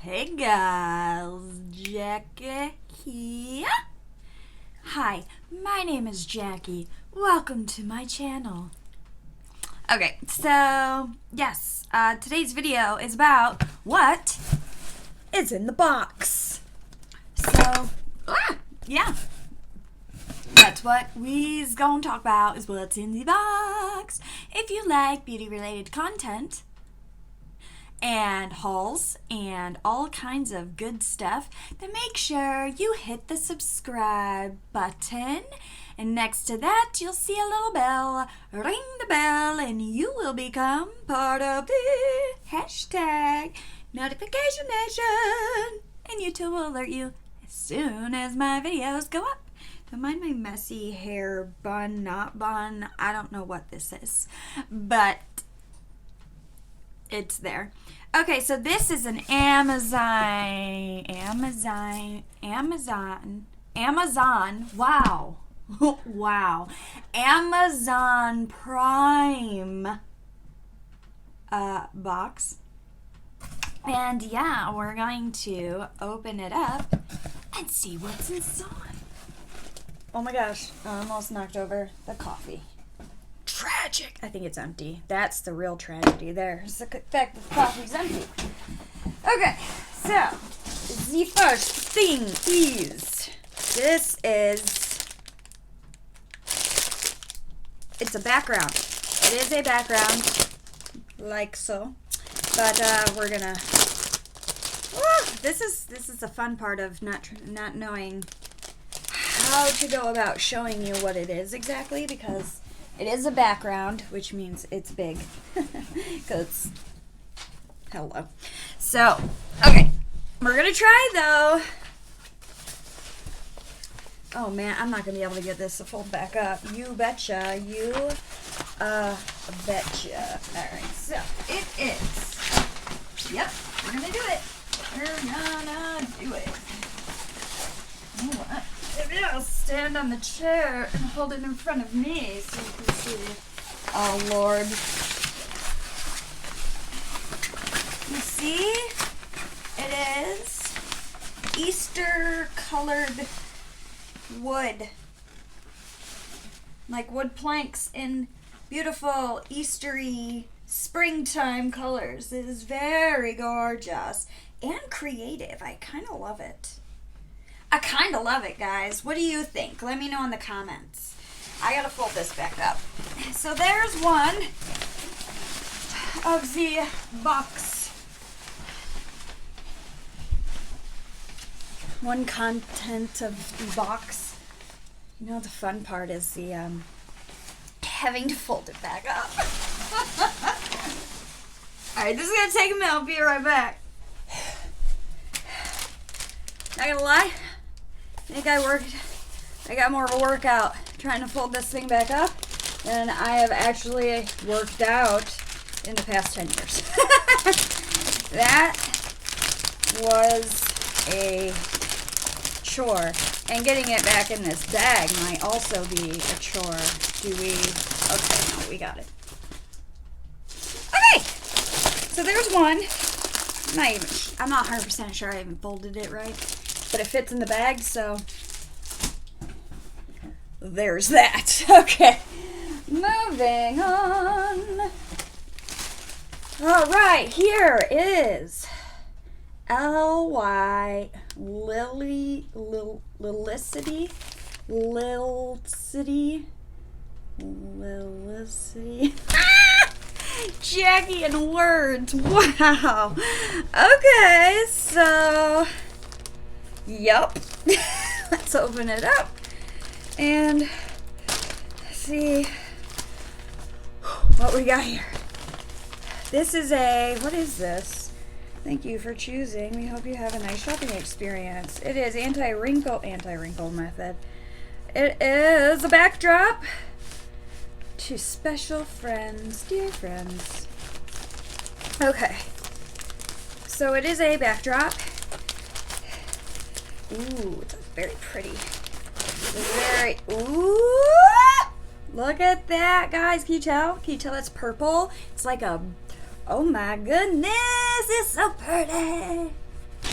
Hey guys, Jacqie here. Hi, my name is Jacqie. Welcome to my channel. Okay, so yes, today's video is about what is in the box. So, yeah, that's what we's gonna talk about is what's in the box. If you like beauty related content and hauls and all kinds of good stuff, then make sure you hit the subscribe button, and next to that you'll see a little bell. Ring the bell and you will become part of the hashtag notification nation, and YouTube will alert you as soon as my videos go up. Don't mind my messy hair bun, not bun, I don't know what this is, but it's there. Okay, so this is an Amazon, wow, wow, Amazon Prime box. And yeah, we're going to open it up and see what's inside. Oh my gosh, I almost knocked over the coffee. Tragic. I think it's empty. That's the real tragedy there. It's the fact that the coffee's empty. Okay, so the first thing is it's a background. It is a background, like so. But we're gonna. This is the fun part of not knowing how to go about showing you what it is exactly, because it is a background, which means it's big. Because, hello. So, okay. We're going to try, though. Oh, man. I'm not going to be able to get this to fold back up. You betcha. You betcha. Alright, so it is. Yep. We're going to do it. We're gonna do it. You know what? Maybe I'll stand on the chair and hold it in front of me so you can see. Oh, Lord. You see? It is Easter-colored wood. Like wood planks in beautiful Eastery springtime colors. It is very gorgeous and creative. I kind of love it. I kind of love it, guys. What do you think? Let me know in the comments. I gotta fold this back up. So there's one of the box. One content of the box. You know, the fun part is the having to fold it back up. Alright, this is gonna take a minute. I'll be right back. Not gonna lie, I think I got more of a workout trying to fold this thing back up than I have actually worked out in the past 10 years. That was a chore. And getting it back in this bag might also be a chore. Okay, no, we got it. Okay, so there's one. I'm not 100% sure I even folded it right, but it fits in the bag, so there's that. Okay, moving on. All right, here is L.Y. Lilicity. Jacqie in words. Wow. Okay, so yup. Let's open it up and see what we got here. This is what is this? Thank you for choosing. We hope you have a nice shopping experience. It is anti-wrinkle method. It is a backdrop to special friends, dear friends. Okay, so it is a backdrop. Ooh, it's very pretty. Ooh, look at that, guys. Can you tell? Can you tell it's purple? It's like a, oh my goodness, it's so pretty.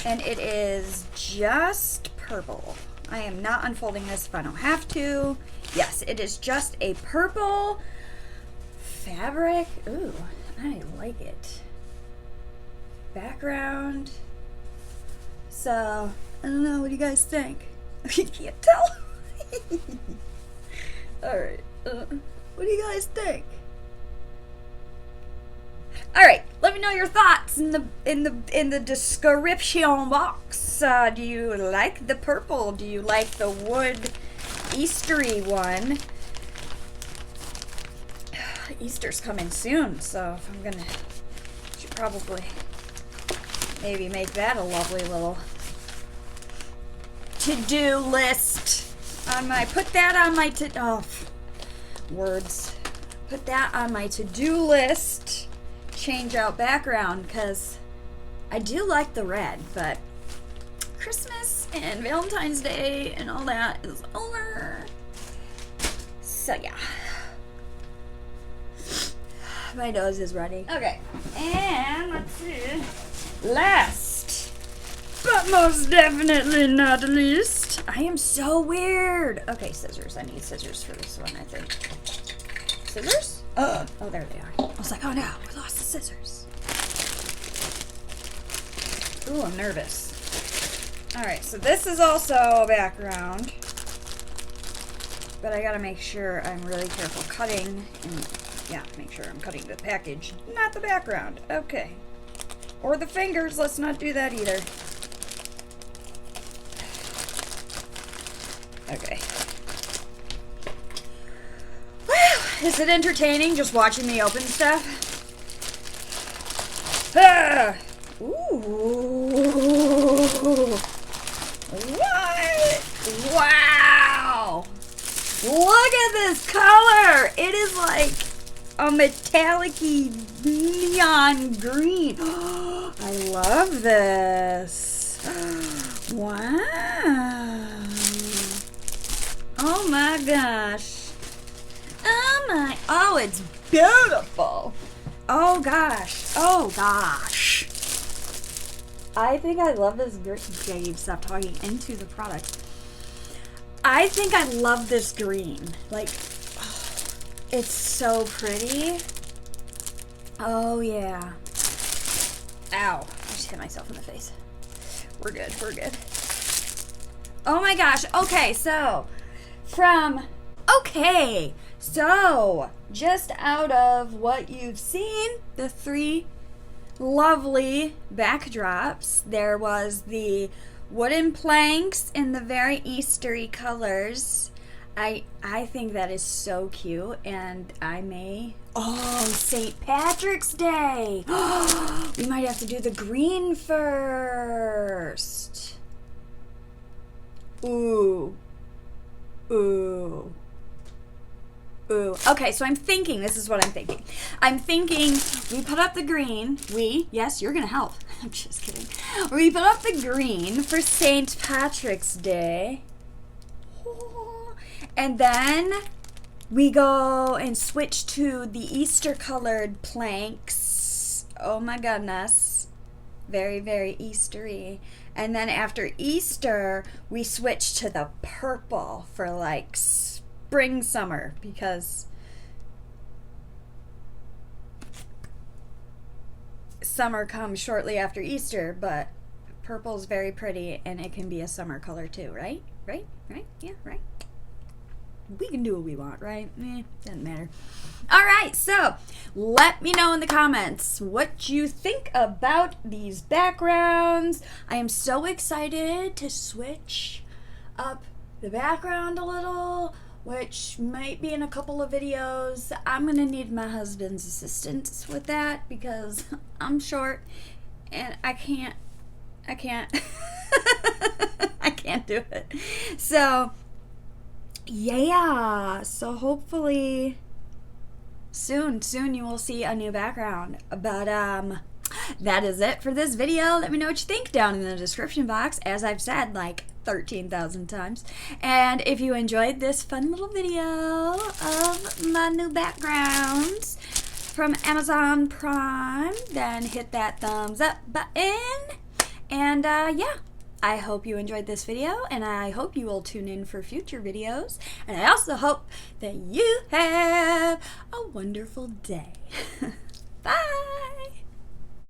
And it is just purple. I am not unfolding this if I don't have to. Yes, it is just a purple fabric. Ooh, I like it. Background. So, I don't know, what do you guys think? You can't tell. Alright, what do you guys think? Alright, let me know your thoughts in the description box. Do you like the purple? Do you like the wood Eastery one? Easter's coming soon, so I'm gonna should probably maybe make that a lovely little to-do list on my put that on my put that on my to-do list. Change out background, because I do like the red, but Christmas and Valentine's Day and all that is over. So yeah, my nose is running. Okay, and let's see, last but most definitely not least, I am so weird. Okay, scissors. I need scissors for this one, I think. Scissors? Oh, there they are. I was like, oh no, we lost the scissors. Ooh, I'm nervous. Alright, so this is also a background. But I gotta make sure I'm really careful cutting. And yeah, make sure I'm cutting the package, not the background. Okay. Or the fingers, let's not do that either. Okay. Is it entertaining just watching me open stuff? Ah! Ooh. What? Wow! Look at this color! It is like a metallic-y neon green. I love this. Wow. Oh my gosh. Oh, it's beautiful. Oh gosh. Oh gosh. I think I love this green. Jade, stop talking into the product. I think I love this green. Like, oh, it's so pretty. Oh yeah. Ow. I just hit myself in the face. We're good. We're good. Oh my gosh. Okay, so so, just out of what you've seen, the 3 lovely backdrops, there was the wooden planks in the very Eastery colors. I think that is so cute, and I may... Oh, St. Patrick's Day! We might have to do the green first. Ooh. Ooh. Ooh. Okay, so I'm thinking, this is what I'm thinking. I'm thinking we put up the green. Yes, you're going to help. I'm just kidding. We put up the green for St. Patrick's Day. And then we go and switch to the Easter colored planks. Oh my goodness. Very, very Eastery. And then after Easter, we switch to the purple for like spring, summer, because summer comes shortly after Easter, but purple is very pretty and it can be a summer color too, right? Right? Yeah, right. We can do what we want, right? Doesn't matter. All right, so let me know in the comments what you think about these backgrounds. I am so excited to switch up the background a little, which might be in a couple of videos. I'm gonna need my husband's assistance with that because I'm short and I can't I can't do it. So yeah, so hopefully soon you will see a new background. But that is it for this video. Let me know what you think down in the description box, as I've said like 13,000 times. And if you enjoyed this fun little video of my new backgrounds from Amazon Prime, then hit that thumbs up button And yeah, I hope you enjoyed this video, and I hope you will tune in for future videos. And I also hope that you have a wonderful day.